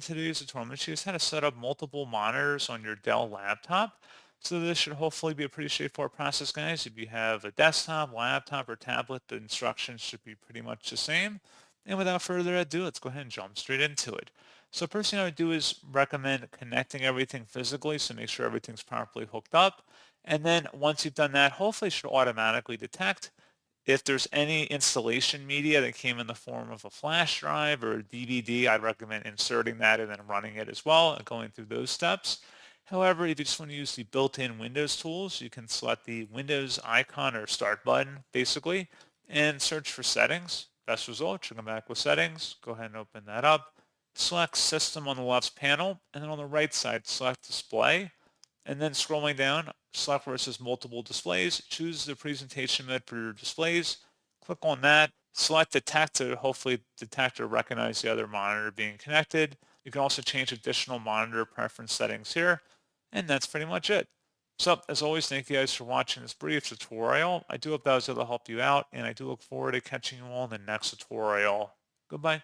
today's tutorial, I'm going to show you how to set up multiple monitors on your Dell laptop. So this should hopefully be a pretty straightforward process, guys. If you have a desktop, laptop, or tablet, the instructions should be pretty much the same. And without further ado, let's go ahead and jump straight into it. So first thing I would do is recommend connecting everything physically, so make sure everything's properly hooked up. And then once you've done that, hopefully it should automatically detect if there's any installation media that came in the form of a flash drive or a DVD. I'd recommend inserting that and then running it as well and going through those steps. However, if you just want to use the built-in Windows tools, you can select the Windows icon or start button, basically, and search for settings. Best result, you'll come back with settings. Go ahead and open that up. Select System on the left panel, and then on the right side, select Display. And then scrolling down, select where it says multiple displays, choose the presentation mode for your displays, click on that, select detect to hopefully detect or recognize the other monitor being connected. You can also change additional monitor preference settings here, and that's pretty much it. So as always, thank you guys for watching this brief tutorial. I do hope that was able to help you out, and I do look forward to catching you all in the next tutorial. Goodbye.